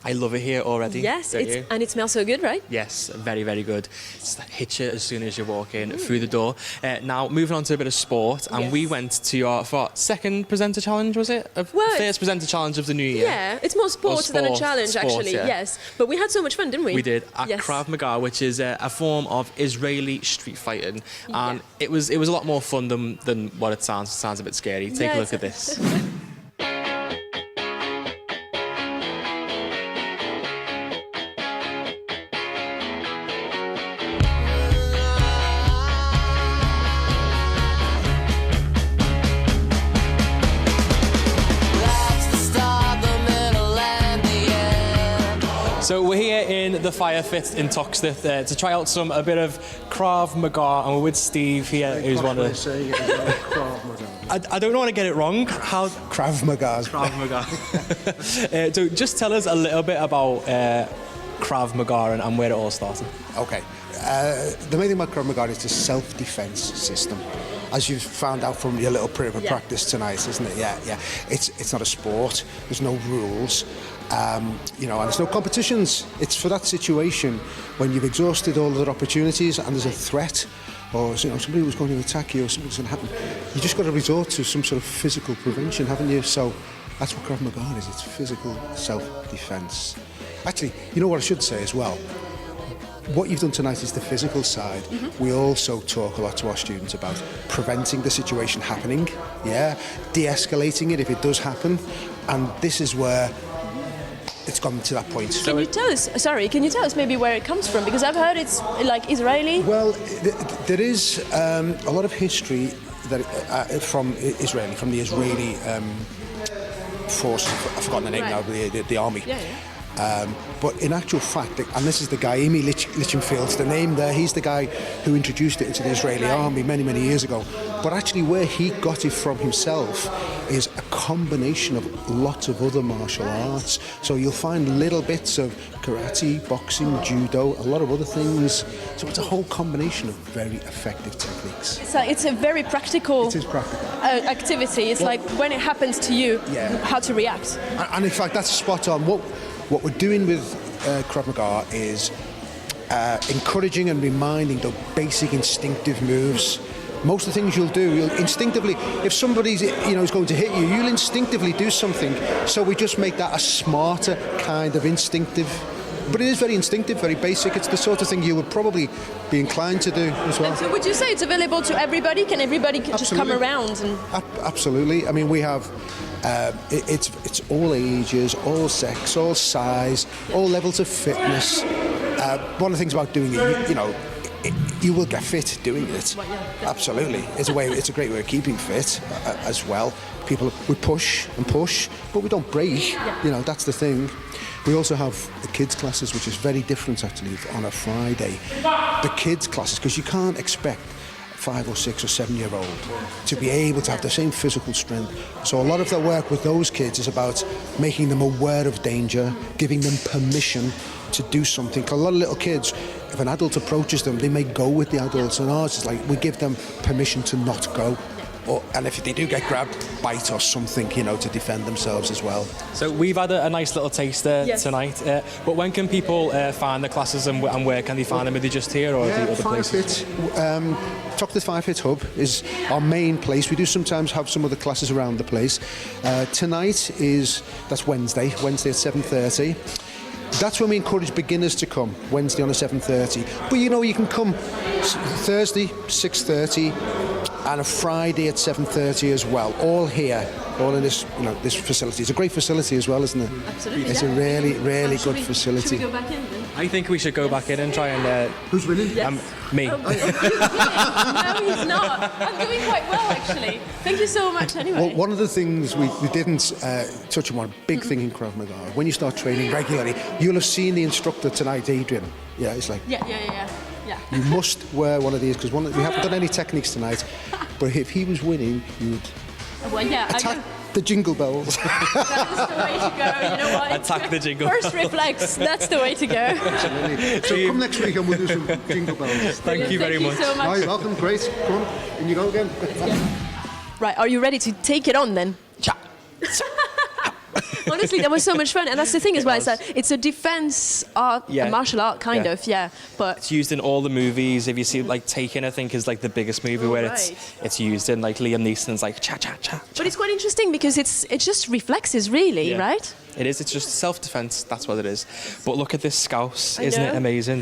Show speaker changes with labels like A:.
A: I love it here already.
B: Yes,
A: don't you?
B: and it smells so good, right?
A: Yes, very, very good. It's that hits you as soon as you walk in through the door. Now, moving on to a bit of sport, and we went to for our second presenter challenge, was it? First presenter challenge of the new year.
B: Yeah, it's more sport than a challenge, actually.
A: Yeah.
B: Yes, but we had so much fun, didn't we?
A: We did at Krav Maga, which is a form of Israeli street fighting, and it was a lot more fun than what it sounds. It sounds a bit scary. Take a look at this. So we're here in the Fire Fit in Toxteth to try out a bit of Krav Maga, and we're with Steve here, who's one of the... I don't want to get it wrong. How
C: Krav Maga.
A: Krav Maga. So just tell us a little bit about Krav Maga and where it all started.
C: Okay. The main thing about Krav Maga is the self-defense system. As you've found out from your little private practice tonight, isn't it? Yeah. It's not a sport. There's no rules. And there's no competitions. It's for that situation when you've exhausted all other opportunities and there's a threat, or somebody was going to attack you, or something's going to happen. You just got to resort to some sort of physical prevention, haven't you? So that's what Krav Maga is. It's physical self-defense. Actually, you know what I should say as well? What you've done tonight is the physical side. We also talk a lot to our students about preventing the situation happening, de-escalating it if it does happen, and this is where it's gone to that point.
B: Can you tell us maybe where it comes from? Because I've heard it's like Israeli.
C: Well, there is a lot of history that from the Israeli forces. I've forgotten the name now, the army. But in actual fact, and this is the guy, Amy Lichenfield's the name there, he's the guy who introduced it into the Israeli army many, many years ago. But actually where he got it from himself is a combination of lots of other martial arts. So you'll find little bits of karate, boxing, judo, a lot of other things. So it's a whole combination of very effective techniques.
B: It's a very practical, activity. It's like when it happens to you, how to react.
C: And in fact, that's spot on. What we're doing with Krav Maga is encouraging and reminding the basic instinctive moves. Most of the things you'll instinctively, if somebody's is going to hit you, you'll instinctively do something. So we just make that a smarter kind of instinctive. But it is very instinctive, very basic. It's the sort of thing you would probably be inclined to do as well.
B: And so would you say it's available to everybody? Can everybody just come around?
C: Absolutely. I mean, we have... it's all ages, all sex, all size, all levels of fitness. One of the things about doing it, you will get fit doing it. Absolutely. It's a great way of keeping fit as well. We push and push, but we don't break. That's the thing. We also have the kids classes, which is very different actually on a Friday. The kids classes, because you can't expect 5 or 6 or 7-year-old to be able to have the same physical strength. So a lot of the work with those kids is about making them aware of danger, giving them permission to do something. A lot of little kids, if an adult approaches them, they may go with the adults, and ours is like we give them permission to not go. And if they do get grabbed, bite or something, to defend themselves as well.
A: So we've had a nice little taster tonight, but when can people find the classes and where can they find them? Are they just here or are they other places?
C: Toxteth Fire Fit Hub is our main place. We do sometimes have some other classes around the place. Tonight that's Wednesday at 7:30. That's when we encourage beginners to come, Wednesday on at 7:30. But you can come Thursday, 6:30, and a Friday at 7:30 as well. All here, all in this, this facility. It's a great facility as well, isn't it?
B: Absolutely.
C: It's a really, really good facility.
B: Should we go back in then?
A: I think we should go back in and try and...
C: Who's winning?
B: Yes.
A: Me.
B: No, he's not. I'm doing quite well, actually. Thank you so much, anyway.
C: Well, one of the things we didn't touch on, a big thing in Krav Maga, when you start training regularly, you'll have seen the instructor tonight, Adrian. Yeah, it's like...
B: Yeah.
C: You must wear one of these, because we haven't done any techniques tonight, but if he was winning, you would attack the jingle bells.
B: That's the way to go, you know what?
A: Attack the jingle
B: First reflex, that's the way to go.
C: Absolutely. So come next week and we'll do some jingle bells.
A: Thank you very much.
B: Thank you so much.
C: Oh, you're welcome, great. Come on, in you go again.
B: Right, are you ready to take it on then?
A: Cha.
B: Honestly, that was so much fun, and that's the thing as well. Is that it's a defense art, a martial art kind of, but
A: it's used in all the movies. If you see like Taken, I think is like the biggest movie where it's used in, like Liam Neeson's like cha cha cha.
B: But it's quite interesting because it's just reflexes, really, right?
A: It is. It's just self-defense. That's what it is. But look at this scouse. Isn't it amazing?